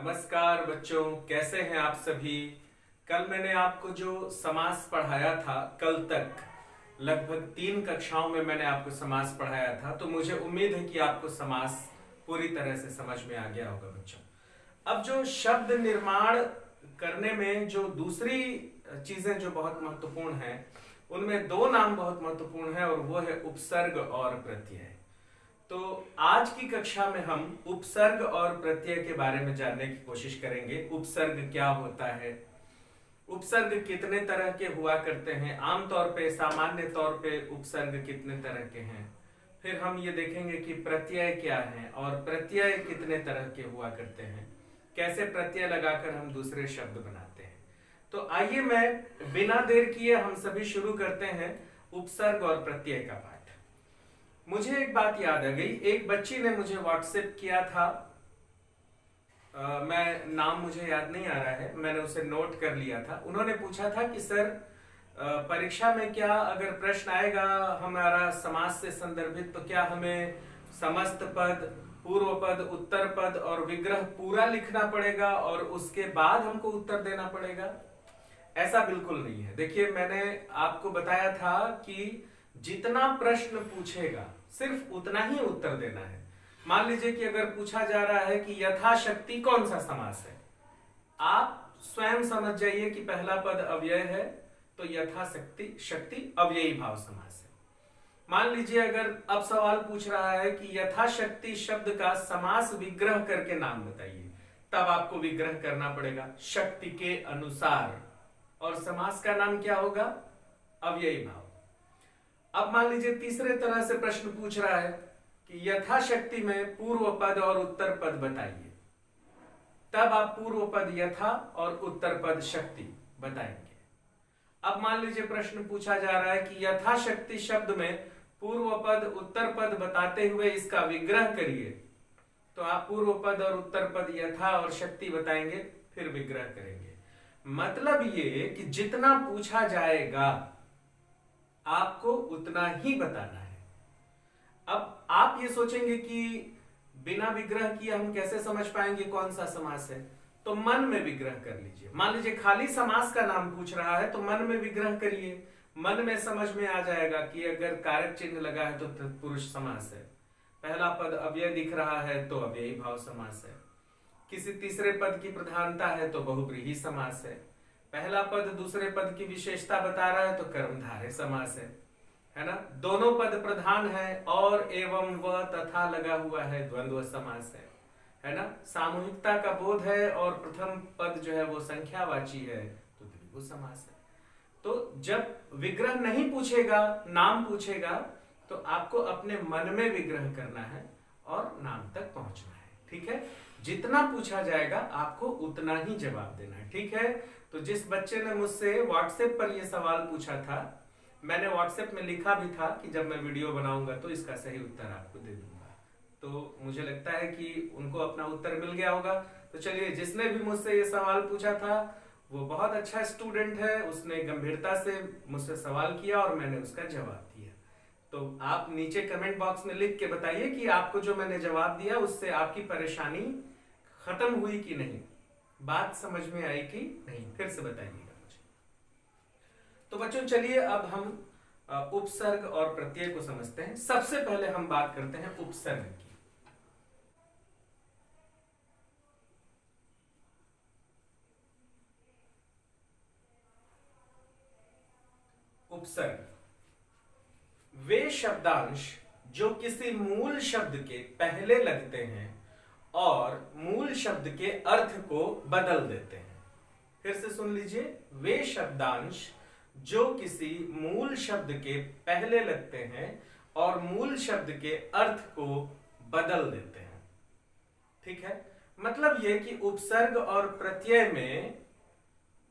नमस्कार बच्चों, कैसे हैं आप सभी। कल मैंने आपको जो समास पढ़ाया था, कल तक लगभग 3 कक्षाओं में मैंने आपको समास पढ़ाया था, तो मुझे उम्मीद है कि आपको समास पूरी तरह से समझ में आ गया होगा बच्चों। अब जो शब्द निर्माण करने में जो दूसरी चीजें जो बहुत महत्वपूर्ण हैं, उनमें 2 नाम बहुत महत्वपूर्ण है और वो है उपसर्ग और प्रत्यय। तो आज की कक्षा में हम उपसर्ग और प्रत्यय के बारे में जानने की कोशिश करेंगे। उपसर्ग क्या होता है, उपसर्ग कितने तरह के हुआ करते हैं, आमतौर पे सामान्य तौर पे उपसर्ग कितने तरह के हैं। फिर हम ये देखेंगे कि प्रत्यय क्या है और प्रत्यय कितने तरह के हुआ करते हैं, कैसे प्रत्यय लगाकर हम दूसरे शब्द बनाते हैं। तो आइए मैं बिना देर किए हम सभी शुरू करते हैं उपसर्ग और प्रत्यय का पाठ। मुझे एक बात याद आ गई, एक बच्ची ने मुझे व्हाट्सएप किया था। मैं नाम मुझे याद नहीं आ रहा है, मैंने उसे नोट कर लिया था। उन्होंने पूछा था कि सर परीक्षा में क्या अगर प्रश्न आएगा हमारा समास से संदर्भित, तो क्या हमें समस्त पद, पूर्व पद, उत्तर पद और विग्रह पूरा लिखना पड़ेगा और उसके बाद हमको उत्तर देना पड़ेगा। ऐसा बिल्कुल नहीं है। देखिए, मैंने आपको बताया था कि जितना प्रश्न पूछेगा सिर्फ उतना ही उत्तर देना है। मान लीजिए कि अगर पूछा जा रहा है कि यथाशक्ति कौन सा समास है, आप स्वयं समझ जाइए कि पहला पद अव्यय है, तो यथाशक्ति शक्ति अव्ययी भाव समास है। मान लीजिए अगर अब सवाल पूछ रहा है कि यथाशक्ति शब्द का समास विग्रह करके नाम बताइए, तब आपको विग्रह करना पड़ेगा शक्ति के अनुसार, और समास का नाम क्या होगा, अव्ययी भाव। अब मान लीजिए तीसरे तरह से प्रश्न पूछ रहा है कि यथाशक्ति में पूर्व पद और उत्तर पद बताइए, तब आप पूर्व पद यथा और उत्तर पद शक्ति बताएंगे। अब मान लीजिए प्रश्न पूछा जा रहा है कि यथाशक्ति शब्द में पूर्व पद उत्तर पद बताते हुए इसका विग्रह करिए, तो आप पूर्व पद और उत्तर पद यथा और शक्ति बताएंगे, फिर विग्रह करेंगे। मतलब ये कि जितना पूछा जाएगा आपको उतना ही बताना है। अब आप ये सोचेंगे कि बिना विग्रह किए हम कैसे समझ पाएंगे कौन सा समास है, तो मन में विग्रह कर लीजिए। मान लीजिए खाली समास का नाम पूछ रहा है तो मन में विग्रह करिए, मन में समझ में आ जाएगा कि अगर कारक चिन्ह लगा है तो तत्पुरुष समास है, पहला पद अव्यय दिख रहा है तो अव्ययी भाव समास है, किसी तीसरे पद की प्रधानता है तो बहुव्रीहि समास है, पहला पद दूसरे पद की विशेषता बता रहा है तो कर्मधारय समास है ना। दोनों पद प्रधान है और एवं व तथा लगा हुआ है, द्वंद्व समास है ना। सामूहिकता का बोध है और प्रथम पद जो है वो संख्यावाची है, तो द्विगु समास है। तो जब विग्रह नहीं पूछेगा, नाम पूछेगा, तो आपको अपने मन में विग्रह करना है और नाम तक पहुंचना है। ठीक है, जितना पूछा जाएगा आपको उतना ही जवाब देना है। ठीक है, तो जिस बच्चे ने मुझसे व्हाट्सएप पर यह सवाल पूछा था, मैंने व्हाट्सएप में लिखा भी था कि जब मैं वीडियो बनाऊंगा तो इसका सही उत्तर आपको दे दूंगा। तो मुझे लगता है कि उनको अपना उत्तर मिल गया होगा। तो चलिए, जिसने भी मुझसे ये सवाल पूछा था वो बहुत अच्छा स्टूडेंट है, उसने गंभीरता से मुझसे सवाल किया और मैंने उसका जवाब दिया। तो आप नीचे कमेंट बॉक्स में लिख के बताइए कि आपको जो मैंने जवाब दिया उससे आपकी परेशानी खत्म हुई कि नहीं, बात समझ में आई कि नहीं, फिर से बताइएगा मुझे। तो बच्चों चलिए अब हम उपसर्ग और प्रत्यय को समझते हैं। सबसे पहले हम बात करते हैं उपसर्ग की। उपसर्ग वे शब्दांश जो किसी मूल शब्द के पहले लगते हैं और मूल शब्द के अर्थ को बदल देते हैं। फिर से सुन लीजिए, वे शब्दांश जो किसी मूल शब्द के पहले लगते हैं और मूल शब्द के अर्थ को बदल देते हैं। ठीक है, मतलब यह कि उपसर्ग और प्रत्यय में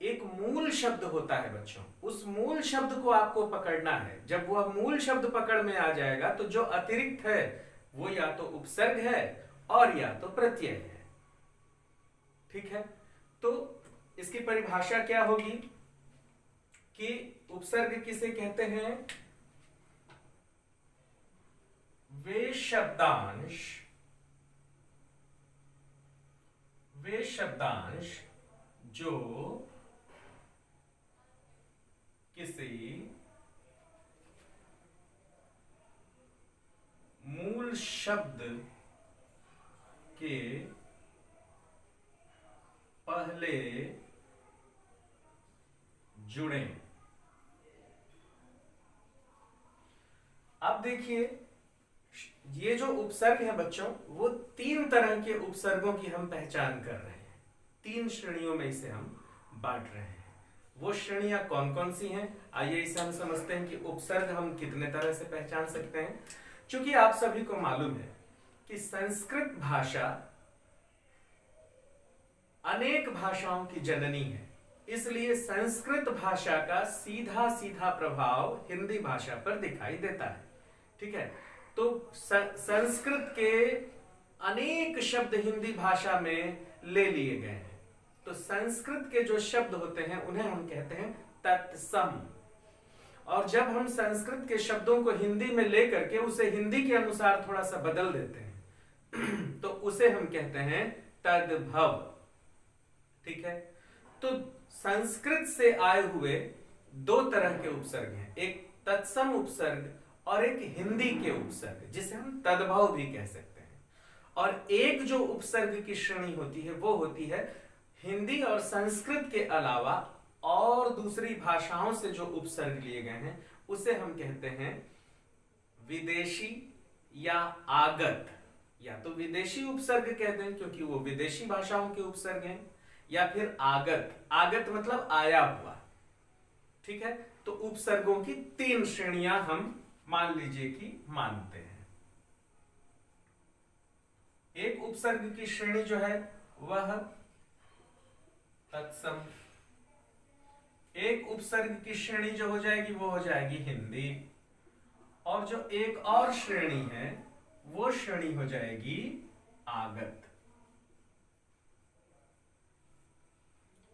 एक मूल शब्द होता है बच्चों, उस मूल शब्द को आपको पकड़ना है। जब वह मूल शब्द पकड़ में आ जाएगा तो जो अतिरिक्त है वो या तो उपसर्ग है और या तो प्रत्यय है। ठीक है, तो इसकी परिभाषा क्या होगी कि उपसर्ग किसे कहते हैं, वे शब्दांश वे शब्दांश जो किसी मूल शब्द के पहले जुड़े। अब देखिए, ये जो उपसर्ग है बच्चों, वो 3 तरह के उपसर्गों की हम पहचान कर रहे हैं। 3 श्रेणियों में इसे हम बांट रहे हैं। वो श्रेणियां कौन कौन सी हैं, आइए इसे हम समझते हैं कि उपसर्ग हम कितने तरह से पहचान सकते हैं। क्योंकि आप सभी को मालूम है कि संस्कृत भाषा अनेक भाषाओं की जननी है, इसलिए संस्कृत भाषा का सीधा सीधा प्रभाव हिंदी भाषा पर दिखाई देता है। ठीक है, तो संस्कृत के अनेक शब्द हिंदी भाषा में ले लिए गए हैं। तो संस्कृत के जो शब्द होते हैं उन्हें हम कहते हैं तत्सम। और जब हम संस्कृत के शब्दों को हिंदी में लेकर के उसे हिंदी के अनुसार थोड़ा सा बदल देते हैं तो उसे हम कहते हैं तद्भव। ठीक है, तो संस्कृत से आए हुए 2 तरह के उपसर्ग हैं, एक तत्सम उपसर्ग और एक हिंदी के उपसर्ग, जिसे हम तद्भव भी कह सकते हैं। और एक जो उपसर्ग की श्रेणी होती है वो होती है हिंदी और संस्कृत के अलावा और दूसरी भाषाओं से जो उपसर्ग लिए गए हैं उसे हम कहते हैं विदेशी या आगत। या तो विदेशी उपसर्ग कहते हैं क्योंकि वो विदेशी भाषाओं के उपसर्ग हैं, या फिर आगत। आगत मतलब आया हुआ। ठीक है, तो उपसर्गों की 3 श्रेणियां हम मान लीजिए कि मानते हैं। एक उपसर्ग की श्रेणी जो है वह तत्सम, एक उपसर्ग की श्रेणी जो हो जाएगी वो हो जाएगी हिंदी, और जो एक और श्रेणी है वो श्रेणी हो जाएगी आगत।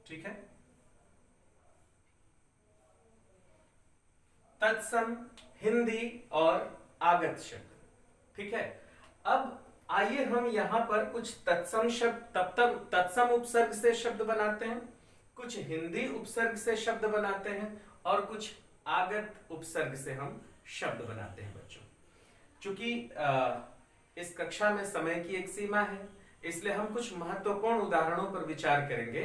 ठीक है, तत्सम, हिंदी और आगत शब्द। ठीक है, अब आइए हम यहां पर कुछ तत्सम शब्द तत्सम उपसर्ग से शब्द बनाते हैं, कुछ हिंदी उपसर्ग से शब्द बनाते हैं और कुछ आगत उपसर्ग से हम शब्द बनाते हैं बच्चों। चूंकि इस कक्षा में समय की एक सीमा है, इसलिए हम कुछ महत्वपूर्ण उदाहरणों पर विचार करेंगे।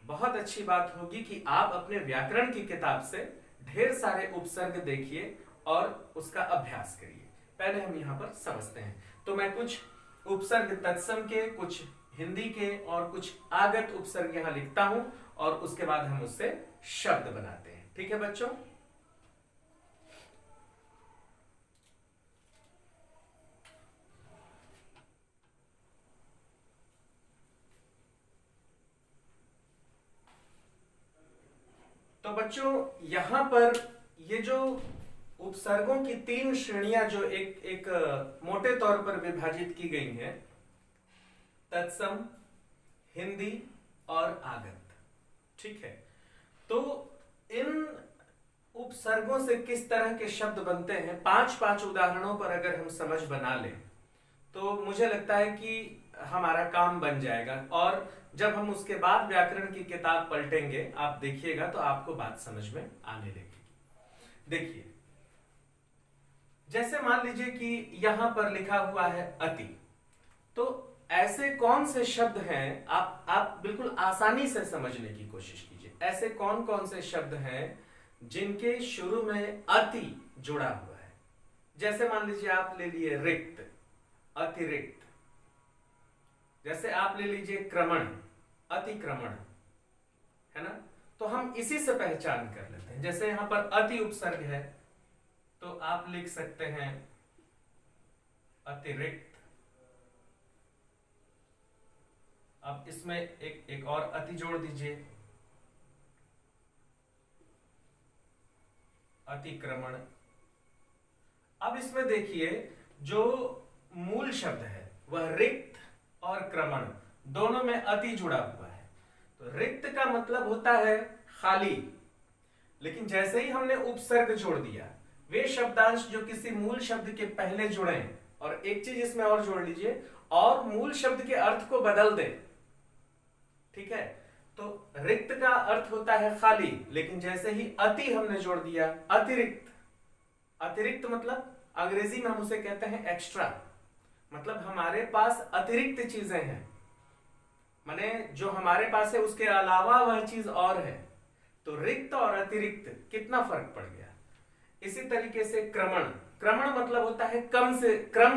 बहुत अच्छी बात होगी कि आप अपने व्याकरण की किताब से ढेर सारे उपसर्ग देखिए और उसका अभ्यास करिए। पहले हम यहाँ पर समझते हैं। तो मैं कुछ उपसर्ग तत्सम के, कुछ हिंदी के और कुछ आगत उपसर्ग यहाँ लिखता हूं और उसके बाद हम उससे शब्द बनाते हैं। ठीक है बच्चों, तो बच्चों यहां पर ये जो उपसर्गों की 3 श्रेणियां जो एक मोटे तौर पर विभाजित की गई हैं, तत्सम, हिंदी और आगत। ठीक है, तो इन उपसर्गों से किस तरह के शब्द बनते हैं, 5 उदाहरणों पर अगर हम समझ बना लें तो मुझे लगता है कि हमारा काम बन जाएगा। और जब हम उसके बाद व्याकरण की किताब पलटेंगे, आप देखिएगा तो आपको बात समझ में आने लगेगी। देखिए, जैसे मान लीजिए कि यहां पर लिखा हुआ है अति, तो ऐसे कौन से शब्द हैं, आप बिल्कुल आसानी से समझने की कोशिश कीजिए। ऐसे कौन कौन से शब्द हैं जिनके शुरू में अति जुड़ा हुआ है। जैसे मान लीजिए आप ले लिए रिक्त, अतिरिक्त। जैसे आप ले लीजिए क्रमण, अतिक्रमण, है ना। तो हम इसी से पहचान कर लेते हैं। जैसे यहां पर अति उपसर्ग है तो आप लिख सकते हैं अतिरिक्त। अब इसमें एक और अति जोड़ दीजिए, अतिक्रमण। अब इसमें देखिए जो मूल शब्द है वह रिक्त और क्रमण दोनों में अति जुड़ा हुआ है। तो रिक्त का मतलब होता है खाली, लेकिन जैसे ही हमने उपसर्ग जोड़ दिया, वे शब्दांश जो किसी मूल शब्द के पहले जुड़े हैं, और एक चीज इसमें और जोड़ लीजिए, और मूल शब्द के अर्थ को बदल दें, ठीक है। तो रिक्त का अर्थ होता है खाली, लेकिन जैसे ही अति हमने जोड़ दिया, अतिरिक्त, अतिरिक्त मतलब अंग्रेजी में हम उसे कहते हैं एक्स्ट्रा, मतलब हमारे पास अतिरिक्त चीजें हैं, माने जो हमारे पास है उसके अलावा वह चीज और है। तो रिक्त और अतिरिक्त कितना फर्क पड़ गया। इसी तरीके से क्रमण, क्रमण मतलब होता है क्रम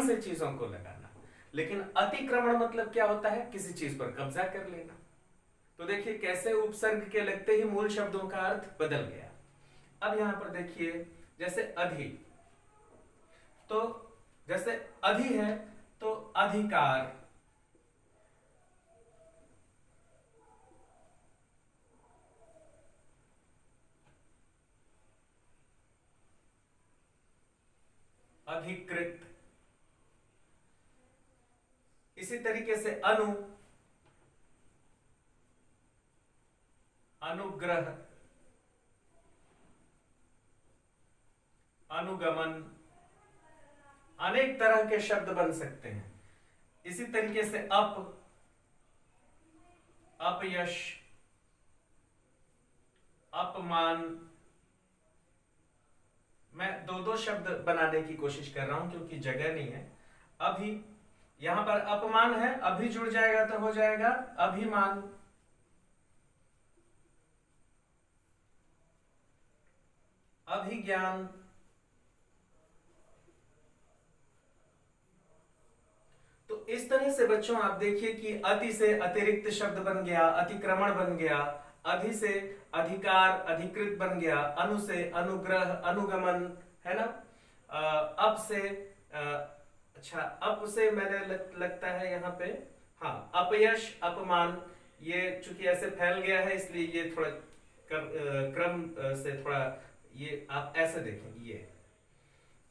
से चीजों को लगाना, लेकिन अतिक्रमण मतलब क्या होता है, किसी चीज पर कब्जा कर लेना। तो देखिए कैसे उपसर्ग के लगते ही मूल शब्दों का अर्थ बदल गया। अब यहां पर देखिए जैसे अधि, तो जैसे अधि है तो अधिकार, अधिकृत। इसी तरीके से अनु, अनुग्रह, अनुगमन, अनेक तरह के शब्द बन सकते हैं। इसी तरीके से अपयश, अपमान। मैं दो दो शब्द बनाने की कोशिश कर रहा हूं क्योंकि जगह नहीं है। अभी यहां पर अपमान है, अभी जुड़ जाएगा तो हो जाएगा अभिमान। अभिज्ञान, तो इस तरह से बच्चों आप देखिए कि अति से अतिरिक्त शब्द बन गया, अतिक्रमण बन गया, अधि से अधिकार, अधिकृत बन गया, अनु से अनुग्रह, अनुगमन, है ना। अब से अच्छा, अब से मैंने लगता है यहाँ पे, हाँ, अपयश, अपमान। ये चूंकि ऐसे फैल गया है इसलिए ये थोड़ा क्रम से थोड़ा, ये आप ऐसे देखें, ये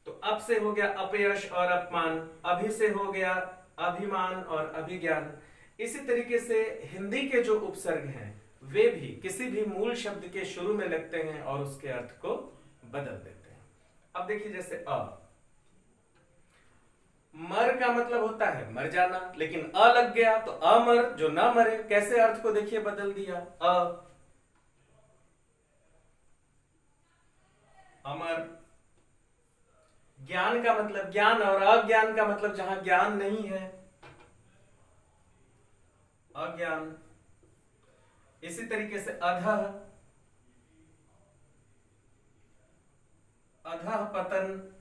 तो अब से हो गया अपयश और अपमान, अभी से हो गया अभिमान और अभिज्ञान। इसी तरीके से हिंदी के जो उपसर्ग हैं वे भी किसी भी मूल शब्द के शुरू में लगते हैं और उसके अर्थ को बदल देते हैं। अब देखिए जैसे मर का मतलब होता है मर जाना, लेकिन अ लग गया तो अमर, जो न मरे, कैसे अर्थ को देखिए बदल दिया। अमर। ज्ञान का मतलब ज्ञान और अज्ञान का मतलब जहां ज्ञान नहीं है, अज्ञान। इसी तरीके से अधः, अधः पतन,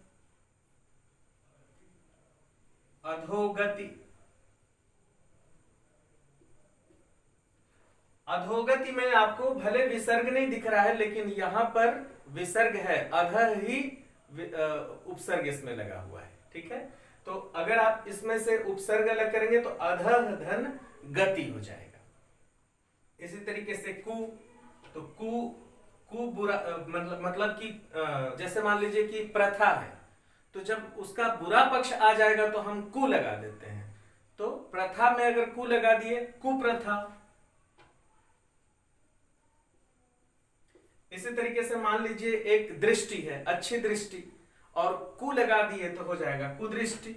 अधोगति। अधोगति में आपको भले विसर्ग नहीं दिख रहा है लेकिन यहां पर विसर्ग है, अधः ही उपसर्ग इसमें लगा हुआ है, ठीक है। तो अगर आप इसमें से उपसर्ग अलग करेंगे तो अधः धन गति हो जाएगा। इसी तरीके से कु, तो कु बुरा, मतलब कि जैसे मान लीजिए कि प्रथा है, तो जब उसका बुरा पक्ष आ जाएगा तो हम कु लगा देते हैं। तो प्रथा में अगर कु लगा दिए, कुप्रथा। इसी तरीके से मान लीजिए एक दृष्टि है, अच्छी दृष्टि, और कु लगा दिए तो हो जाएगा कुदृष्टि।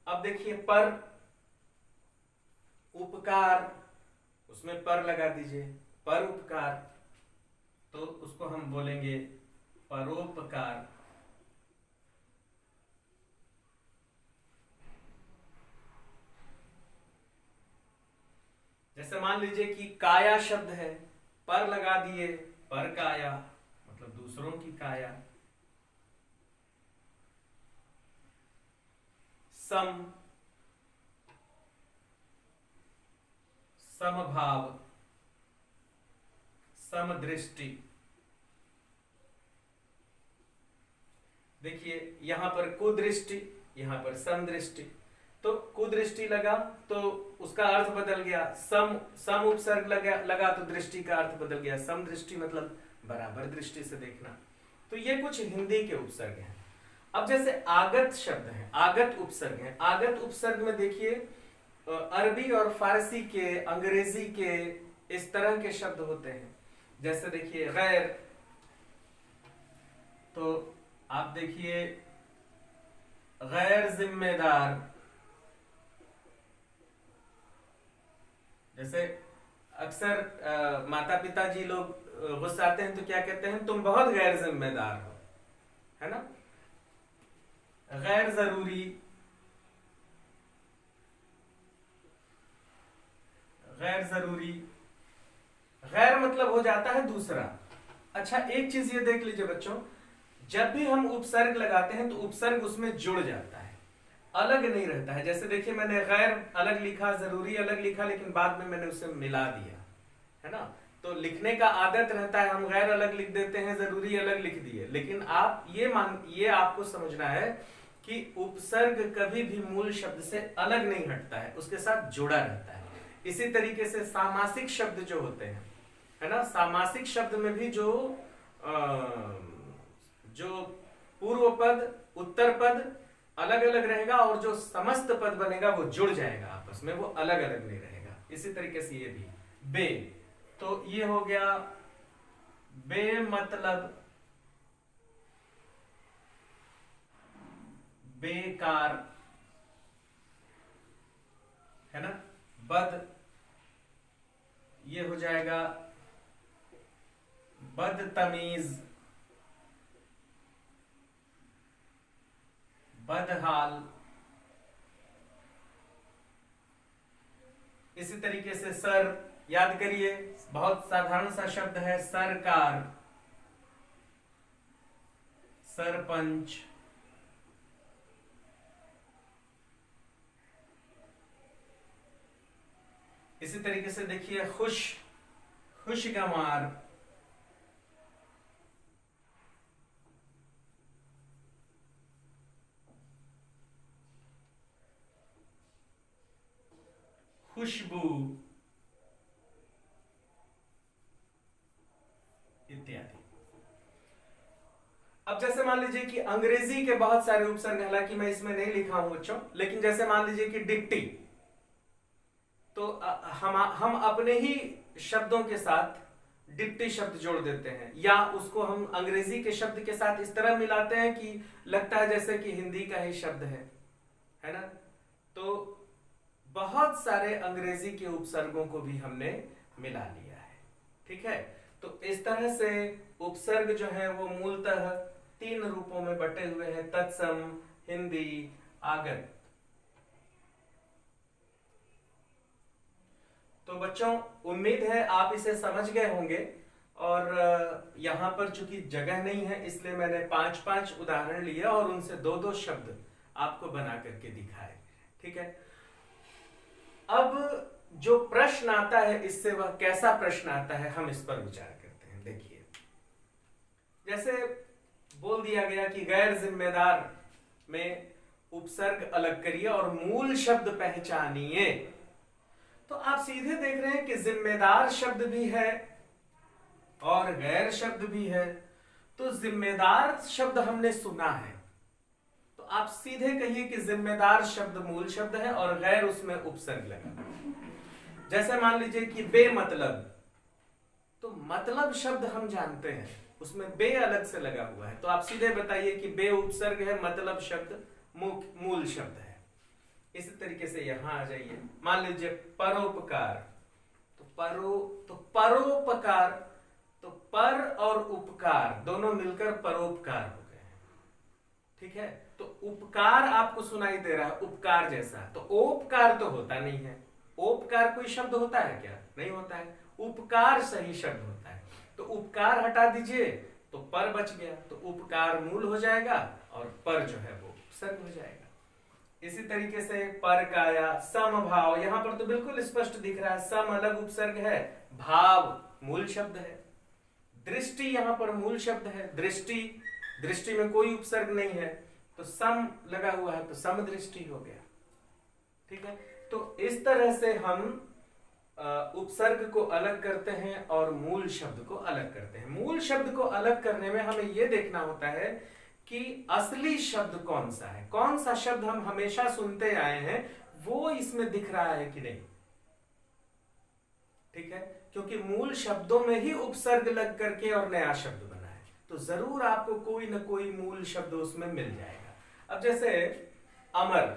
अब देखिए पर, उपकार, उसमें पर लगा दीजिए, पर उपकार, तो उसको हम बोलेंगे परोपकार। जैसे मान लीजिए कि काया शब्द है, पर लगा दिए, पर काया मतलब दूसरों की काया। सम, समभाव, समदृष्टि। देखिए यहां पर कुदृष्टि, यहां पर समदृष्टि। तो कुदृष्टि लगा तो उसका अर्थ बदल गया, सम उपसर्ग लगा तो दृष्टि का अर्थ बदल गया, समदृष्टि मतलब बराबर दृष्टि से देखना। तो ये कुछ हिंदी के उपसर्ग हैं। अब जैसे आगत शब्द हैं, आगत उपसर्ग हैं। आगत उपसर्ग में देखिए अरबी और फारसी के, अंग्रेजी के, इस तरह के शब्द होते हैं। जैसे देखिए गैर, तो आप देखिए गैर जिम्मेदार, जैसे अक्सर माता पिता जी लोग गुस्साते हैं तो क्या कहते हैं, तुम बहुत गैर जिम्मेदार हो, है ना। गैर जरूरी, गैर जरूरी, गैर मतलब हो जाता है दूसरा। अच्छा एक चीज ये देख लीजिए बच्चों, जब भी हम उपसर्ग लगाते हैं तो उपसर्ग उसमें जुड़ जाता है, अलग नहीं रहता है। जैसे देखिए मैंने गैर अलग लिखा, जरूरी अलग लिखा, लेकिन बाद में मैंने उसे मिला दिया, है ना। तो लिखने का आदत रहता है, हम गैर अलग लिख देते हैं, जरूरी अलग लिख दिए। लेकिन आप ये आपको समझना है कि उपसर्ग कभी भी मूल शब्द से अलग नहीं हटता है, उसके साथ जुड़ा रहता है। इसी तरीके से सामासिक शब्द जो होते हैं, है ना, सामासिक शब्द में भी जो पूर्व पद उत्तर पद अलग अलग रहेगा और जो समस्त पद बनेगा वो जुड़ जाएगा आपस में, वो अलग अलग नहीं रहेगा। इसी तरीके से ये भी बे, तो ये हो गया बेमतलब, बेकार, है ना। बद, ये हो जाएगा बदतमीज, बदहाल। इसी तरीके से सर, याद करिए बहुत साधारण सा शब्द है, सरकार, सरपंच। इसी तरीके से देखिए खुश, खुशगवार, खुशबू इत्यादि। अब जैसे मान लीजिए कि अंग्रेजी के बहुत सारे उपसर्ग, हालांकि मैं इसमें नहीं लिखा हूं बच्चों, लेकिन जैसे मान लीजिए कि डिप्टी, तो हम अपने ही शब्दों के साथ डिप्टी शब्द जोड़ देते हैं, या उसको हम अंग्रेजी के शब्द के साथ इस तरह मिलाते हैं कि लगता है जैसे कि हिंदी का ही शब्द है ना। तो बहुत सारे अंग्रेजी के उपसर्गों को भी हमने मिला लिया है, ठीक है। तो इस तरह से उपसर्ग जो है वो मूलतः 3 रूपों में बटे हुए हैं, तत्सम, हिंदी, आगत। तो बच्चों उम्मीद है आप इसे समझ गए होंगे, और यहां पर चूंकि जगह नहीं है इसलिए मैंने 5-5 उदाहरण लिए और उनसे 2-2 शब्द आपको बना करके दिखाए, ठीक है। अब जो प्रश्न आता है इससे, वह कैसा प्रश्न आता है, हम इस पर विचार करते हैं। देखिए जैसे बोल दिया गया कि गैर जिम्मेदार में उपसर्ग अलग करिए और मूल शब्द पहचानिए, तो आप सीधे देख रहे हैं कि जिम्मेदार शब्द भी है और गैर शब्द भी है। तो जिम्मेदार शब्द हमने सुना है, तो आप सीधे कहिए कि जिम्मेदार शब्द मूल शब्द है और गैर उसमें उपसर्ग लगा। जैसे मान लीजिए कि बेमतलब, तो मतलब शब्द हम जानते हैं, उसमें बे अलग से लगा हुआ है, तो आप सीधे बताइए कि बे उपसर्ग है, मतलब शब्द मूल शब्द है। इसी तरीके से यहां आ जाइए, मान लीजिए परोपकार, तो परोपकार, तो पर और उपकार दोनों मिलकर परोपकार हो गए हैं, ठीक है। तो उपकार आपको सुनाई दे रहा है उपकार जैसा, तो ओपकार तो होता नहीं है। ओपकार कोई शब्द होता है क्या? नहीं होता है। उपकार सही शब्द होता है। तो उपकार हटा दीजिए तो पर बच गया, तो उपकार मूल हो जाएगा और पर जो है वो उपसर्ग हो जाएगा। इसी तरीके से पर का आया समभाव, यहां पर तो बिल्कुल स्पष्ट दिख रहा है, सम अलग उपसर्ग है, भाव मूल शब्द है। दृष्टि यहां पर मूल शब्द है, दृष्टि में कोई उपसर्ग नहीं है, तो सम लगा हुआ है तो सम दृष्टि हो गया, ठीक है। तो इस तरह से हम उपसर्ग को अलग करते हैं और मूल शब्द को अलग करते हैं। मूल शब्द को अलग करने में हमें यह देखना होता है कि असली शब्द कौन सा है, कौन सा शब्द हम हमेशा सुनते आए हैं वो इसमें दिख रहा है कि नहीं, ठीक है। क्योंकि मूल शब्दों में ही उपसर्ग लग करके और नया शब्द बना है, तो जरूर आपको कोई ना कोई मूल शब्द उसमें मिल जाएगा। अब जैसे अमर,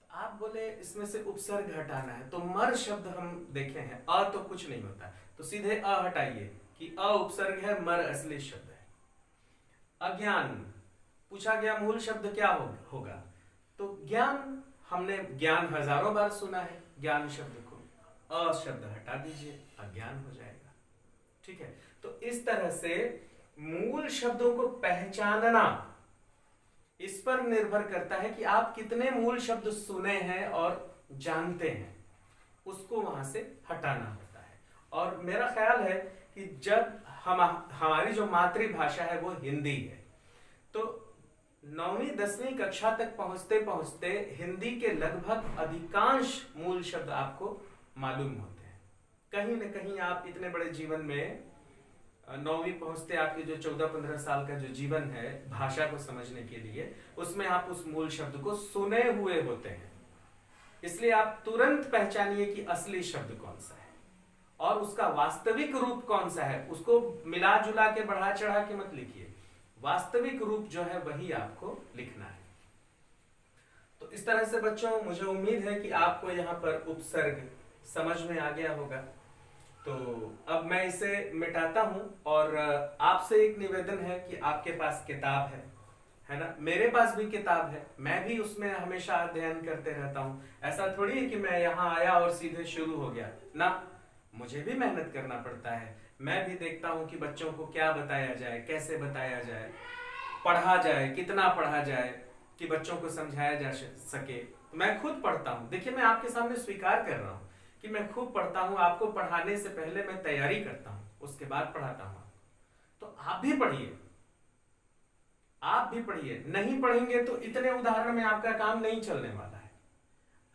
आप बोले इसमें से उपसर्ग हटाना है, तो मर शब्द हम देखे हैं, अ तो कुछ नहीं होता, तो सीधे अ हटाइए कि अ उपसर्ग है, मर असली शब्द है। अज्ञान पूछा गया मूल शब्द क्या होगा, तो ज्ञान, हमने ज्ञान हजारों बार सुना है, ज्ञान शब्द को अ शब्द हटा दीजिए, अज्ञान हो जाएगा। ठीक है, तो इस तरह से मूल शब्दों को पहचानना इस पर निर्भर करता है कि आप कितने मूल शब्द सुने हैं और जानते हैं, उसको वहां से हटाना होता है। और मेरा ख्याल है कि जब हमारी जो मातृभाषा है वो हिंदी है, तो 9वीं 10वीं कक्षा तक पहुंचते पहुंचते हिंदी के लगभग अधिकांश मूल शब्द आपको मालूम होते हैं। कहीं न कहीं आप इतने बड़े जीवन में 9वीं पहुंचते आपके जो 14-15 साल का जो जीवन है भाषा को समझने के लिए, उसमें आप उस मूल शब्द को सुने हुए होते हैं, इसलिए आप तुरंत पहचानिए कि असली शब्द कौन सा है और उसका वास्तविक रूप कौन सा है। उसको मिला जुला के बढ़ा चढ़ा के मत लिखिए, वास्तविक रूप जो है वही आपको लिखना है। तो इस तरह से बच्चों, मुझे उम्मीद है कि आपको यहाँ पर उपसर्ग समझ में आ गया होगा। तो अब मैं इसे मिटाता हूं और आपसे एक निवेदन है कि आपके पास किताब है ना, मेरे पास भी किताब है, मैं भी उसमें हमेशा अध्ययन करते रहता हूं। ऐसा थोड़ी है कि मैं यहाँ आया और सीधे शुरू हो गया ना, मुझे भी मेहनत करना पड़ता है। मैं भी देखता हूं कि बच्चों को क्या बताया जाए, कैसे बताया जाए, पढ़ा जाए, कितना पढ़ा जाए कि बच्चों को समझाया जा सके। मैं खुद पढ़ता हूं, देखिए मैं आपके सामने स्वीकार कर रहा हूं कि मैं खूब पढ़ता हूं। आपको पढ़ाने से पहले मैं तैयारी करता हूं, उसके बाद पढ़ाता हूं। तो आप भी पढ़िए, आप भी पढ़िए। नहीं पढ़ेंगे तो इतने उदाहरण में आपका काम नहीं चलने वाला है।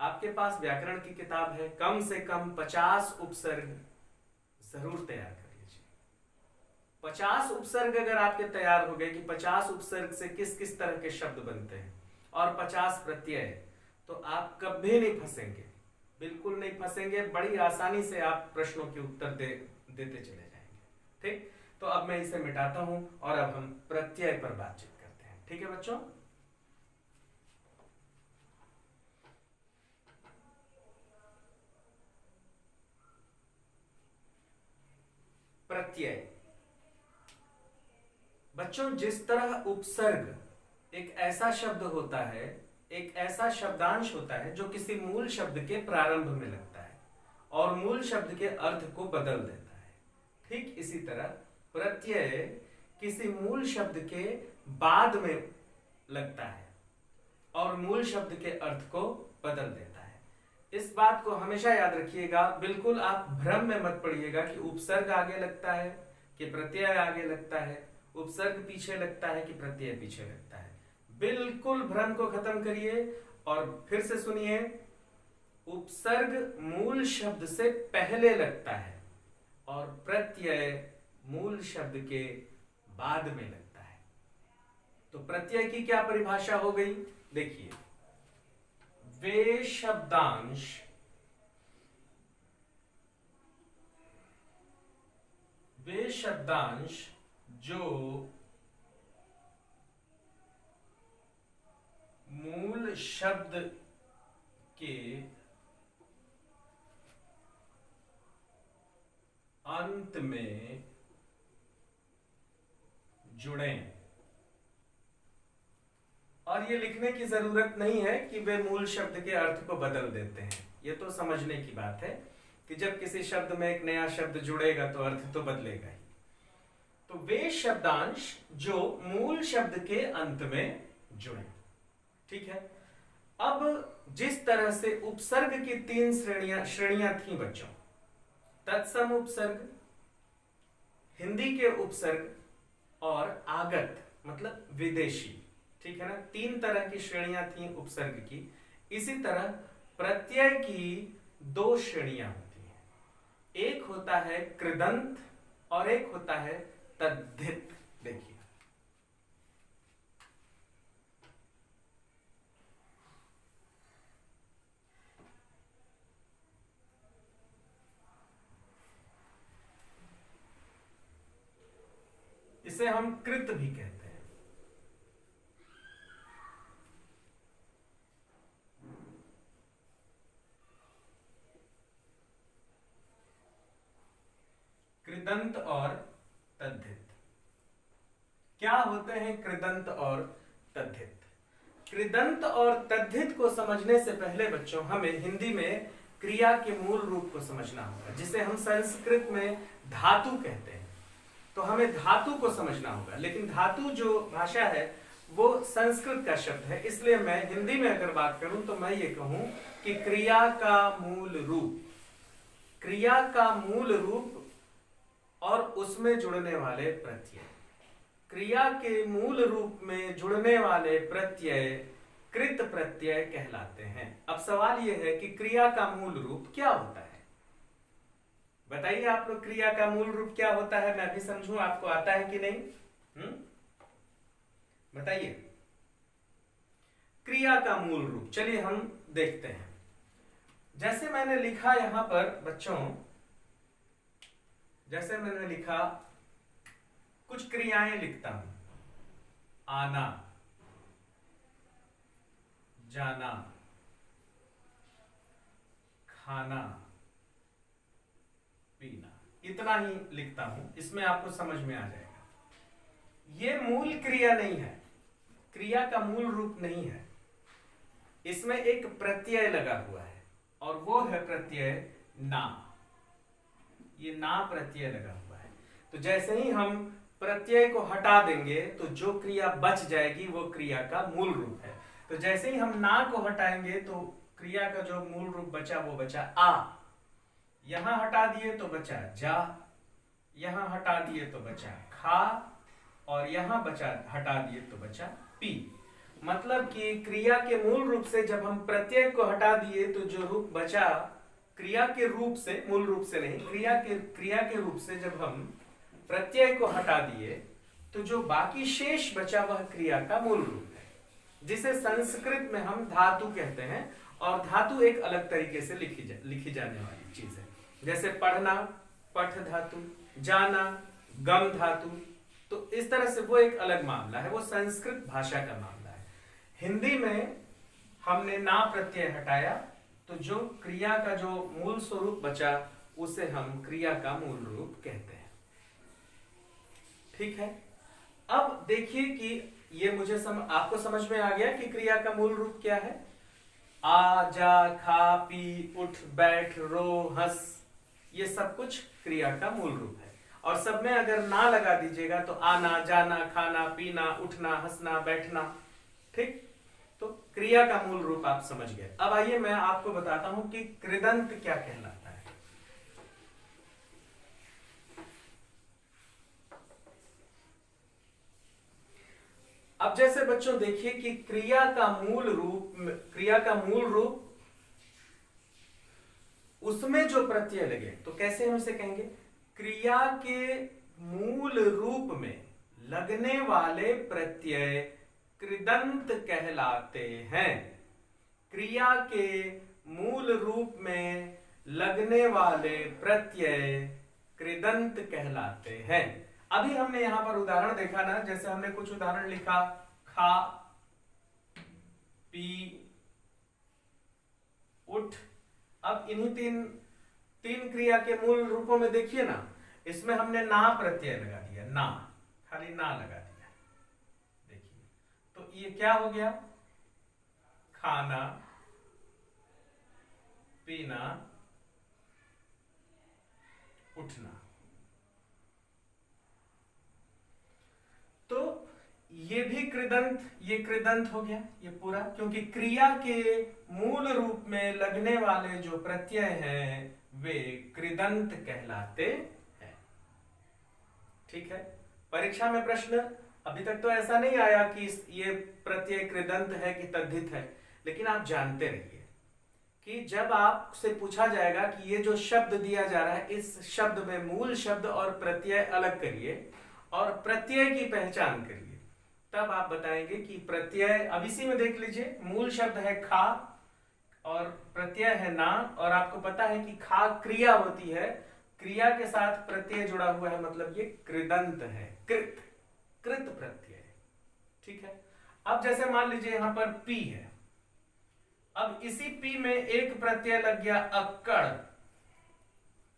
आपके पास व्याकरण की किताब है, कम से कम 50 उपसर्ग जरूर तैयार कर लीजिए। 50 उपसर्ग अगर आपके तैयार हो गए कि 50 उपसर्ग से किस किस तरह के शब्द बनते हैं और 50 प्रत्यय, तो आप कभी नहीं फंसेंगे, बिल्कुल नहीं फंसेंगे। बड़ी आसानी से आप प्रश्नों के उत्तर देते चले जाएंगे। ठीक, तो अब मैं इसे मिटाता हूं और अब हम प्रत्यय पर बातचीत करते हैं। ठीक है बच्चों, प्रत्यय बच्चों, जिस तरह उपसर्ग एक ऐसा शब्द होता है, एक ऐसा शब्दांश होता है जो किसी मूल शब्द के प्रारंभ में लगता है और मूल शब्द के अर्थ को बदल देता है, ठीक इसी तरह प्रत्यय किसी मूल शब्द के बाद में लगता है और मूल शब्द के अर्थ को बदल देता है। इस बात को हमेशा याद रखिएगा, बिल्कुल आप भ्रम में मत पड़िएगा कि उपसर्ग आगे लगता है कि प्रत्यय आगे लगता है, उपसर्ग पीछे लगता है कि प्रत्यय पीछे लगता है। बिल्कुल भ्रम को खत्म करिए और फिर से सुनिए, उपसर्ग मूल शब्द से पहले लगता है और प्रत्यय मूल शब्द के बाद में लगता है। तो प्रत्यय की क्या परिभाषा हो गई, देखिए, वे शब्दांश जो मूल शब्द के अंत में जुड़े। और ये लिखने की जरूरत नहीं है कि वे मूल शब्द के अर्थ को बदल देते हैं, ये तो समझने की बात है कि जब किसी शब्द में एक नया शब्द जुड़ेगा तो अर्थ तो बदलेगा ही। तो वे शब्दांश जो मूल शब्द के अंत में जुड़े, ठीक है। अब जिस तरह से उपसर्ग की 3 श्रेणियां थी बच्चों, तत्सम उपसर्ग, हिंदी के उपसर्ग और आगत मतलब विदेशी, ठीक है ना, 3 तरह की श्रेणियां थी उपसर्ग की। इसी तरह प्रत्यय की 2 श्रेणियां होती हैं, एक होता है कृदंत और एक होता है तद्धित। देखिए, इसे हम कृत भी कहते हैं। कृदंत और तद्धित। क्या होते हैं कृदंत और तद्धित? कृदंत और तद्धित को समझने से पहले बच्चों हमें हिंदी में क्रिया के मूल रूप को समझना होगा, जिसे हम संस्कृत में धातु कहते हैं। तो हमें धातु को समझना होगा, लेकिन धातु जो भाषा है वो संस्कृत का शब्द है, इसलिए मैं हिंदी में अगर बात करूं तो मैं ये कहूं कि क्रिया का मूल रूप, क्रिया का मूल रूप और उसमें जुड़ने वाले प्रत्यय, क्रिया के मूल रूप में जुड़ने वाले प्रत्यय कृत प्रत्यय कहलाते हैं। अब सवाल यह है कि क्रिया का मूल रूप क्या होता है? बताइए आप लोग, क्रिया का मूल रूप क्या होता है? मैं भी समझूं आपको आता है कि नहीं। बताइए क्रिया का मूल रूप। चलिए हम देखते हैं। जैसे मैंने लिखा यहां पर बच्चों, जैसे मैंने लिखा, कुछ क्रियाएं लिखता हूं। आना, जाना, खाना, पीना, इतना ही लिखता हूं, इसमें आपको समझ में आ जाएगा। ये मूल क्रिया नहीं है, क्रिया का मूल रूप नहीं है। इसमें एक प्रत्यय लगा हुआ है और वो है प्रत्यय ना। ये ना प्रत्यय लगा हुआ है। तो जैसे ही हम प्रत्यय को हटा देंगे तो जो क्रिया बच जाएगी वो क्रिया का मूल रूप है। तो जैसे ही हम ना को हटाएंगे तो क्रिया का जो मूल रूप बचा वो बचा आ। यहां हटा दिए तो बचा जा, यहां हटा दिए तो बचा खा, और यहां बचा हटा दिए तो बचा पी। मतलब कि क्रिया के मूल रूप से जब हम प्रत्यय को हटा दिए तो जो रूप बचा क्रिया के रूप से, मूल रूप से नहीं, क्रिया के रूप से जब हम प्रत्यय को हटा दिए तो जो बाकी शेष बचा वह क्रिया का मूल रूप है, जिसे संस्कृत में हम धातु कहते हैं। और धातु एक अलग तरीके से लिखी जाने वाली चीज है। जैसे पढ़ना, पठ धातु, जाना, गम धातु। तो इस तरह से वो एक अलग मामला है, वो संस्कृत भाषा का मामला है। हिंदी में हमने ना प्रत्यय हटाया तो जो क्रिया का जो मूल स्वरूप बचा उसे हम क्रिया का मूल रूप कहते हैं। ठीक है। अब देखिए कि ये मुझे आपको समझ में आ गया कि क्रिया का मूल रूप क्या है। आ, जा, खा, पी, उठ, बैठ, रो, हंस, ये सब कुछ क्रिया का मूल रूप है। और सब में अगर ना लगा दीजिएगा तो आना, जाना, खाना, पीना, उठना, हंसना, बैठना। ठीक, तो क्रिया का मूल रूप आप समझ गए। अब आइए मैं आपको बताता हूं कि कृदंत क्या कहलाता है। अब जैसे बच्चों देखिए कि क्रिया का मूल रूप उसमें जो प्रत्यय लगे, तो कैसे हम इसे कहेंगे? क्रिया के मूल रूप में लगने वाले प्रत्यय कृदंत कहलाते हैं। क्रिया के मूल रूप में लगने वाले प्रत्यय कृदंत कहलाते हैं। अभी हमने यहां पर उदाहरण देखा ना, जैसे हमने कुछ उदाहरण लिखा, खा, पी, उठ। अब इन्हीं तीन क्रिया के मूल रूपों में देखिए ना, इसमें हमने ना प्रत्यय लगा दिया, ना, खाली ना लगा दिया। देखिए तो ये क्या हो गया? खाना, पीना, उठना। तो ये भी ये कृदंत हो गया ये पूरा, क्योंकि क्रिया के मूल रूप में लगने वाले जो प्रत्यय हैं वे कृदंत कहलाते हैं। ठीक है। परीक्षा में प्रश्न अभी तक तो ऐसा नहीं आया कि ये प्रत्यय कृदंत है कि तद्धित है, लेकिन आप जानते रहिए कि जब आपसे पूछा जाएगा कि ये जो शब्द दिया जा रहा है, इस शब्द में मूल शब्द और प्रत्यय अलग करिए और प्रत्यय की पहचान करिए, तब आप बताएंगे कि प्रत्यय, अब इसी में देख लीजिए, मूल शब्द है खा और प्रत्यय है ना, और आपको पता है कि खा क्रिया होती है, क्रिया के साथ प्रत्यय जुड़ा हुआ है, मतलब ये कृदंत है, कृत। कृत प्रत्यय। ठीक है, अब जैसे मान लीजिए यहां पर पी है, अब इसी पी में एक प्रत्यय लग गया अक्कड़,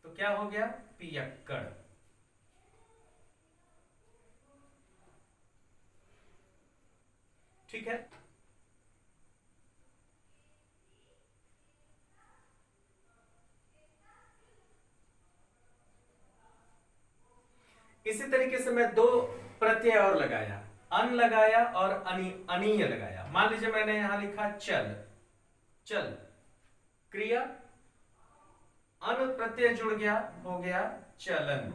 तो क्या हो गया? पियक्कड़। ठीक है, इसी तरीके से मैं दो प्रत्यय और लगाया, अन लगाया और अनीय लगाया। मान लीजिए मैंने यहां लिखा चल, चल क्रिया, अन प्रत्यय जुड़ गया, हो गया चलन।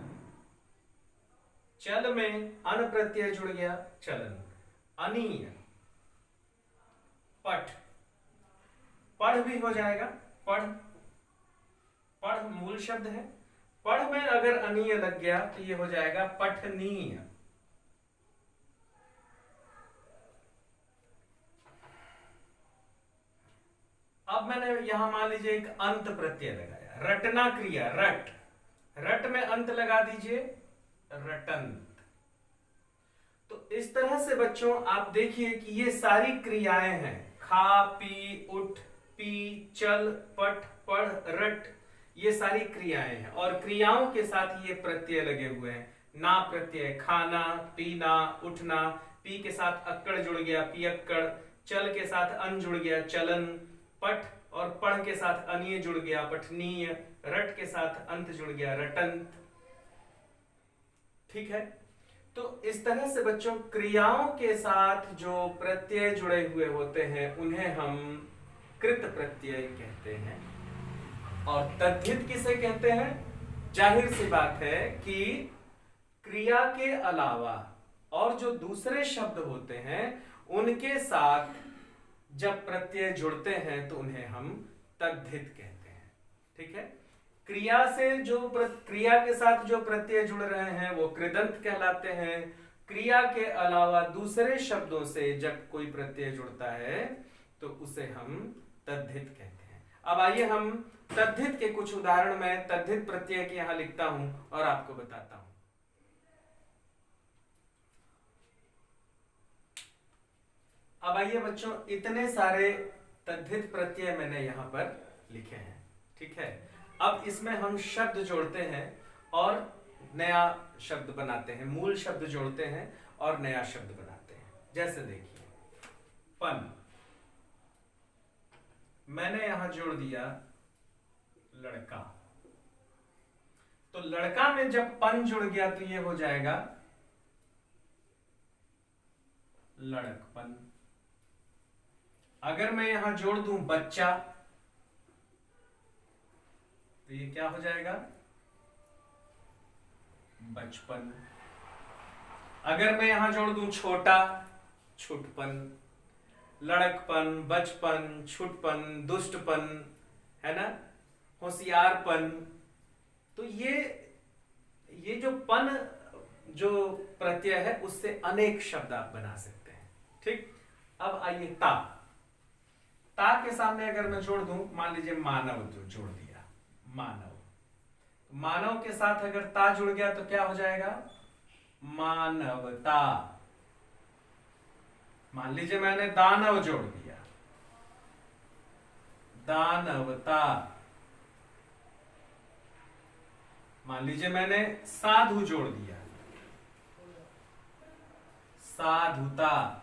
चल में अन प्रत्यय जुड़ गया, चलन। अनीय पठ, पढ़ भी हो जाएगा, पढ़, पढ़ मूल शब्द है, पढ़ में अगर अनीय लग गया तो ये हो जाएगा पठनीय। अब मैंने यहां मान लीजिए एक अंत प्रत्यय लगाया, रटना क्रिया, रट, रट में अंत लगा दीजिए, रटंत। तो इस तरह से बच्चों आप देखिए कि ये सारी क्रियाएं हैं, खा, पी, उठ, पी, चल, पठ, पढ़, रट, ये सारी क्रियाएं हैं और क्रियाओं के साथ ये प्रत्यय लगे हुए हैं। ना प्रत्यय, खाना, पीना, उठना, पी के साथ अक्कड़ जुड़ गया, पियक्कड़, चल के साथ अन जुड़ गया, चलन, पठ और पढ़ के साथ अनीय जुड़ गया, पठनीय, रट के साथ अंत जुड़ गया, रटंत। ठीक है, तो इस तरह से बच्चों क्रियाओं के साथ जो प्रत्यय जुड़े हुए होते हैं उन्हें हम कृत प्रत्यय कहते हैं। और तद्धित किसे कहते हैं? जाहिर सी बात है कि क्रिया के अलावा और जो दूसरे शब्द होते हैं उनके साथ जब प्रत्यय जुड़ते हैं तो उन्हें हम तद्धित कहते हैं। ठीक है, क्रिया से जो क्रिया के साथ जो प्रत्यय जुड़ रहे हैं वो कृदंत कहलाते हैं। क्रिया के अलावा दूसरे शब्दों से जब कोई प्रत्यय जुड़ता है तो उसे हम तद्धित कहते हैं। अब आइए हम तद्धित के कुछ उदाहरण में तद्धित प्रत्यय के यहां लिखता हूं और आपको बताता हूं। अब आइए बच्चों, इतने सारे तद्धित प्रत्यय मैंने यहां पर लिखे हैं। ठीक है, अब इसमें हम शब्द जोड़ते हैं और नया शब्द बनाते हैं, मूल शब्द जोड़ते हैं और नया शब्द बनाते हैं। जैसे देखिए पन, मैंने यहां जोड़ दिया लड़का, तो लड़का में जब पन जुड़ गया तो ये हो जाएगा लड़कपन। अगर मैं यहां जोड़ दूं बच्चा तो ये क्या हो जाएगा? बचपन। अगर मैं यहां जोड़ दूं छोटा, छुटपन। लड़कपन, बचपन, छुटपन, दुष्टपन, है ना, होशियारपन। तो ये जो पन जो प्रत्यय है उससे अनेक शब्द आप बना सकते हैं। ठीक, अब आइए ता, ता के सामने अगर मैं जोड़ दूं, मान लीजिए मानव जोड़ दिया, मानव, मानव के साथ अगर ता जुड़ गया तो क्या हो जाएगा? मानवता। मान लीजिए मैंने दानव जोड़ दिया, दानवता। मान लीजिए मैंने साधु जोड़ दिया, साधुता।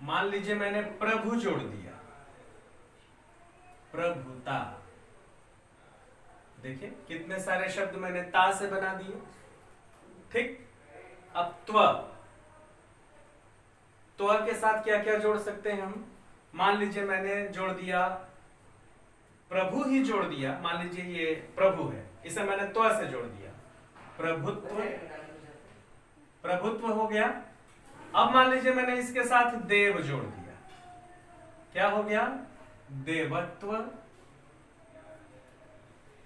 मान लीजिए मैंने प्रभु जोड़ दिया, प्रभुता। देखिए कितने सारे शब्द मैंने ता से बना दिए। ठीक, अब त्व, त्व के साथ क्या क्या जोड़ सकते हैं हम? मान लीजिए मैंने जोड़ दिया, प्रभु ही जोड़ दिया, मान लीजिए ये प्रभु है, इसे मैंने त्व से जोड़ दिया, प्रभुत्व, प्रभुत्व हो गया। अब मान लीजिए मैंने इसके साथ देव जोड़ दिया, क्या हो गया? देवत्व।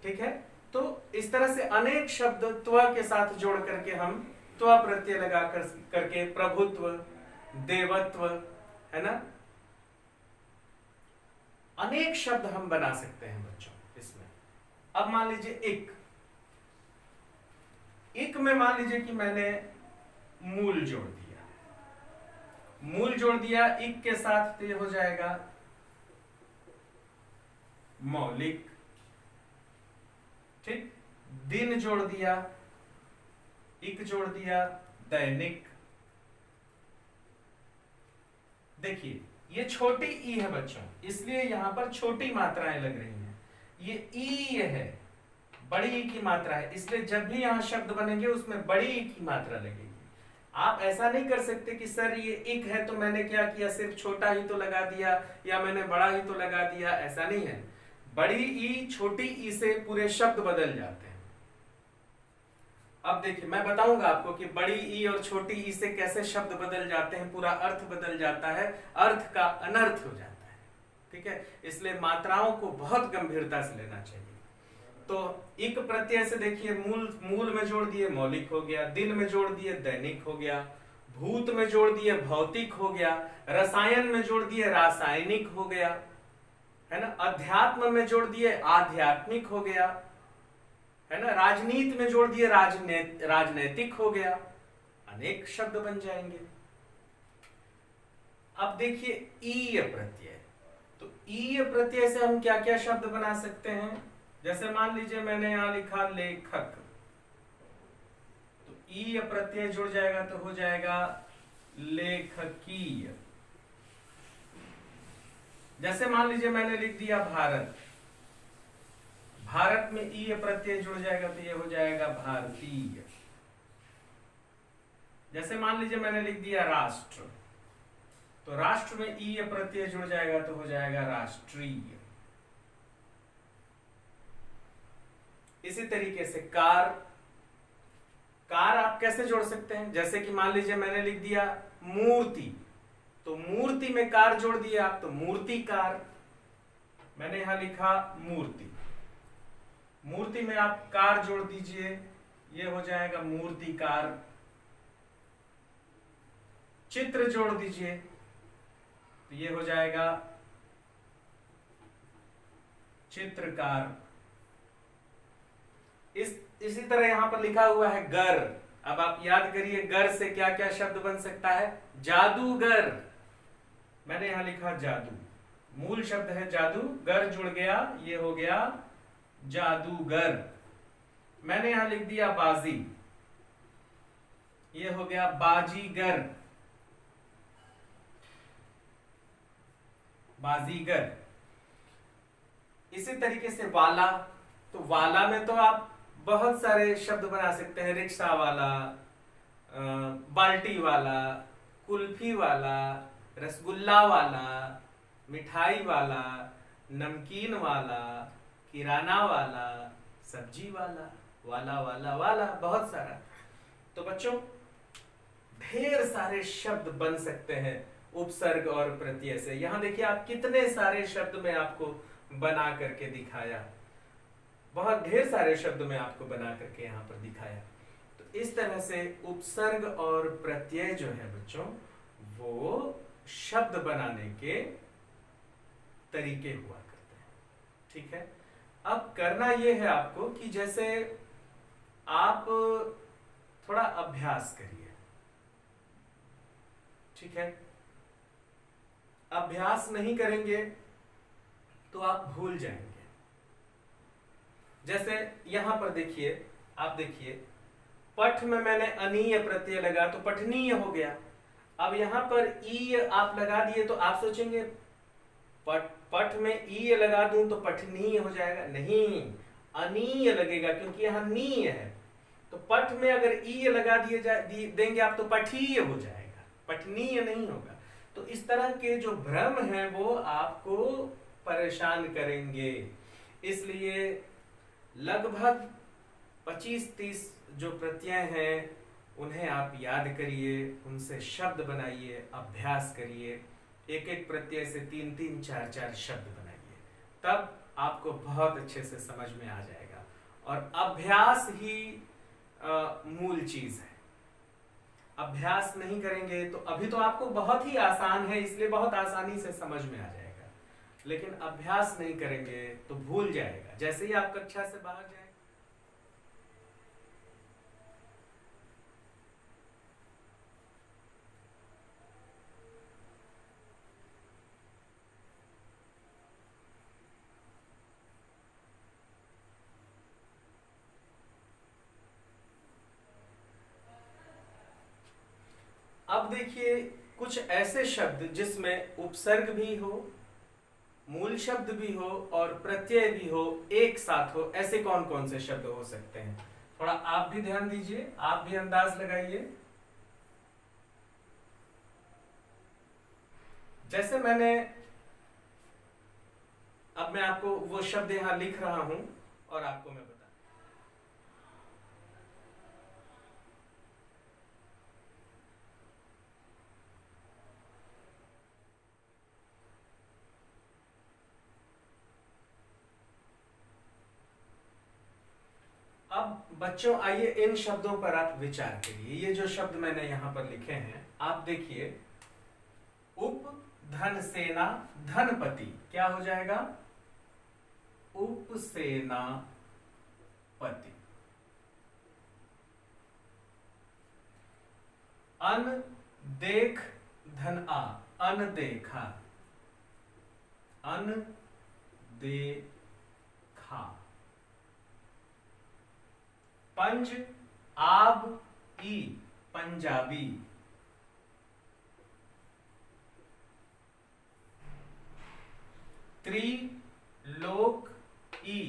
ठीक है, तो इस तरह से अनेक शब्द त्व के साथ जोड़ करके हम त्व प्रत्यय लगा करके प्रभुत्व, देवत्व, है ना, अनेक शब्द हम बना सकते हैं बच्चों इसमें। अब मान लीजिए एक, एक में मान लीजिए कि मैंने मूल जोड़ दिया, मूल जोड़ दिया इक के साथ, तो ये हो जाएगा मौलिक। ठीक, दिन जोड़ दिया, इक जोड़ दिया, दैनिक। देखिए ये छोटी ई है बच्चों, इसलिए यहां पर छोटी मात्राएं लग रही हैं। ये ई है, बड़ी ई की मात्रा है, इसलिए जब भी यहां शब्द बनेंगे उसमें बड़ी ई की मात्रा लगेगी। आप ऐसा नहीं कर सकते कि सर ये इक है तो मैंने क्या किया, सिर्फ छोटा ही तो लगा दिया या मैंने बड़ा ही तो लगा दिया, ऐसा नहीं है। बड़ी ई छोटी ई से पूरे शब्द बदल जाते हैं। अब देखिए मैं बताऊंगा आपको कि बड़ी ई और छोटी ई से कैसे शब्द बदल जाते हैं, पूरा अर्थ बदल जाता है, अर्थ का अनर्थ हो जाता है। ठीक है, इसलिए मात्राओं को बहुत गंभीरता से लेना चाहिए। तो इक प्रत्यय से देखिए मूल में जोड़ दिए मौलिक हो गया, दिन में जोड़ दिए दैनिक हो गया, भूत में जोड़ दिए भौतिक हो गया, रसायन में जोड़ दिए रासायनिक हो गया, है ना, अध्यात्म में जोड़ दिए आध्यात्मिक हो गया, है ना, राजनीति में जोड़ दिए राजनैतिक हो गया। अनेक शब्द बन जाएंगे। अब देखिए ईय प्रत्यय, तो ईय प्रत्यय से हम क्या क्या शब्द बना सकते हैं। जैसे मान लीजिए मैंने यहां लिखा लेखक, तो ईय प्रत्यय जुड़ जाएगा तो हो जाएगा लेखकीय। जैसे मान लीजिए मैंने लिख दिया भारत, भारत में ईय प्रत्यय जुड़ जाएगा तो ये हो जाएगा भारतीय। जैसे मान लीजिए मैंने लिख दिया राष्ट्र, तो राष्ट्र में ईय प्रत्यय जुड़ जाएगा तो हो जाएगा राष्ट्रीय। इसी तरीके से कार, कार आप कैसे जोड़ सकते हैं। जैसे कि मान लीजिए मैंने लिख दिया मूर्ति, तो मूर्ति में कार जोड़ दिया आप तो मूर्तिकार। मैंने यहां लिखा मूर्ति, मूर्ति में आप कार जोड़ दीजिए, ये हो जाएगा मूर्तिकार। चित्र जोड़ दीजिए तो ये हो जाएगा चित्रकार। इसी तरह यहां पर लिखा हुआ है गर। अब आप याद करिए गर से क्या क्या शब्द बन सकता है। जादूगर, मैंने यहां लिखा जादू, मूल शब्द है जादू, गर जुड़ गया, ये हो गया जादूगर। मैंने यहां लिख दिया बाजी, ये हो गया बाजीगर, बाजीगर। इसी तरीके से वाला, तो वाला में तो आप बहुत सारे शब्द बना सकते हैं। रिक्शा वाला, बाल्टी वाला, कुल्फी वाला, रसगुल्ला वाला, मिठाई वाला, नमकीन वाला, किराना वाला, सब्जी वाला, वाला वाला वाला, बहुत सारा। तो बच्चों ढेर सारे शब्द बन सकते हैं उपसर्ग और प्रत्यय से। यहां देखिए आप कितने सारे शब्द में आपको बना करके दिखाया, बहुत ढेर सारे शब्द में आपको बना करके यहां पर दिखाया। तो इस तरह से उपसर्ग और प्रत्यय जो है बच्चों, वो शब्द बनाने के तरीके हुआ करते हैं। ठीक है, अब करना यह है आपको कि जैसे आप थोड़ा अभ्यास करिए। ठीक है, अभ्यास नहीं करेंगे तो आप भूल जाएंगे। जैसे यहां पर देखिए, आप देखिए पठ में मैंने अनीय प्रत्यय लगा तो पठनीय हो गया। अब यहां पर ई आप लगा दिए तो आप सोचेंगे पठ में ई लगा दूं तो पठनीय हो जाएगा, नहीं, अनीय लगेगा क्योंकि यहां नीय है। तो पठ में अगर ई लगा देंगे आप तो पठीय हो जाएगा, पठनीय नहीं होगा। तो इस तरह के जो भ्रम है वो आपको परेशान करेंगे। इसलिए लगभग 25-30 जो प्रत्यय हैं उन्हें आप याद करिए, उनसे शब्द बनाइए, अभ्यास करिए, एक एक प्रत्यय से 3-3, 4-4 शब्द बनाइए, तब आपको बहुत अच्छे से समझ में आ जाएगा। और अभ्यास ही मूल चीज है। अभ्यास नहीं करेंगे तो अभी तो आपको बहुत ही आसान है, इसलिए बहुत आसानी से समझ में आ जाएगा, लेकिन अभ्यास नहीं करेंगे तो भूल जाएगा। जैसे ही आप कक्षा से बाहर जाए अब देखिए कुछ ऐसे शब्द जिसमें उपसर्ग भी हो, मूल शब्द भी हो और प्रत्यय भी हो, एक साथ हो, ऐसे कौन कौन से शब्द हो सकते हैं? थोड़ा आप भी ध्यान दीजिए, आप भी अंदाज लगाइए। जैसे अब मैं आपको वो शब्द यहां लिख रहा हूं और आपको मैं बता, अब बच्चों आइए इन शब्दों पर आप विचार करिए। ये जो शब्द मैंने यहां पर लिखे हैं आप देखिए, उप धन सेना धनपति, क्या हो जाएगा? उपसेनापति। अन देख धन आ, अनदेखा, अनदेखा। पंज आब ई, पंजाबी। त्रिलोक ई,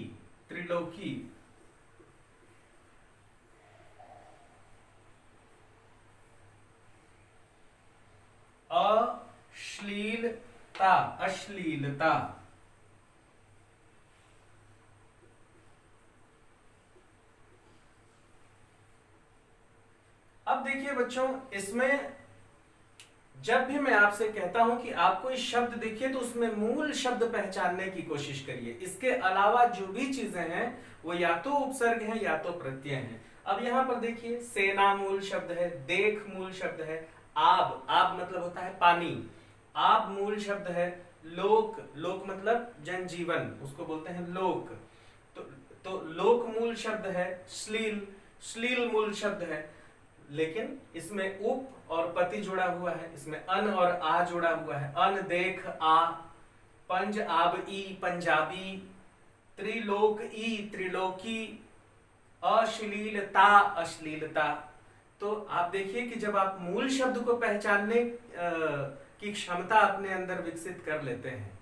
त्रिलोकी। अश्लीलता, अश्लीलता। अब देखिए बच्चों, इसमें जब भी मैं आपसे कहता हूं कि आप कोई शब्द देखिए तो उसमें मूल शब्द पहचानने की कोशिश करिए। इसके अलावा जो भी चीजें हैं वो या तो उपसर्ग हैं या तो प्रत्यय हैं। अब यहां पर देखिए, सेना मूल शब्द है, देख मूल शब्द है, आब, आब मतलब होता है पानी, आप मूल शब्द है, लोक, लोक मतलब जनजीवन, उसको बोलते हैं लोक। तो लोक मूल शब्द है, श्लील, श्लील मूल शब्द है, लेकिन इसमें उप और पति जुड़ा हुआ है, इसमें अन और आ जुड़ा हुआ है, अन देख आ, पंज आब ई, पंजाबी, त्रिलोक ई, त्रिलोकी, अश्लीलता, अश्लीलता। तो आप देखिए कि जब आप मूल शब्द को पहचानने की क्षमता अपने अंदर विकसित कर लेते हैं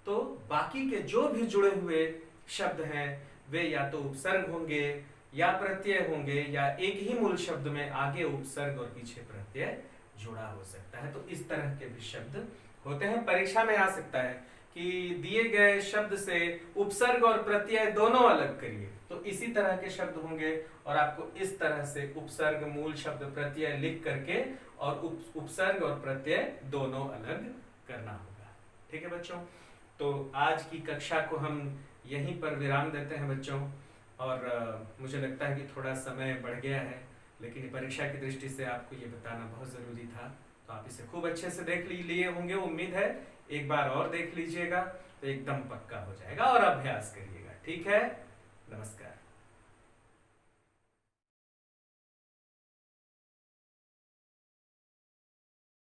तो बाकी के जो भी जुड़े हुए शब्द हैं वे या तो उपसर्ग होंगे या प्रत्यय होंगे, या एक ही मूल शब्द में आगे उपसर्ग और पीछे प्रत्यय जुड़ा हो सकता है। तो इस तरह के भी शब्द होते हैं। परीक्षा में आ सकता है कि दिए गए शब्द से उपसर्ग और प्रत्यय दोनों अलग करिए, तो इसी तरह के शब्द होंगे और आपको इस तरह से उपसर्ग, मूल शब्द, प्रत्यय लिख करके और उपसर्ग और प्रत्यय दोनों अलग करना होगा। ठीक है बच्चों, तो आज की कक्षा को हम यहीं पर विराम देते हैं बच्चों। और मुझे लगता है कि थोड़ा समय बढ़ गया है, लेकिन परीक्षा की दृष्टि से आपको ये बताना बहुत ज़रूरी था। तो आप इसे खूब अच्छे से देख लिए होंगे, उम्मीद है एक बार और देख लीजिएगा तो एकदम पक्का हो जाएगा और अभ्यास करिएगा। ठीक है, नमस्कार।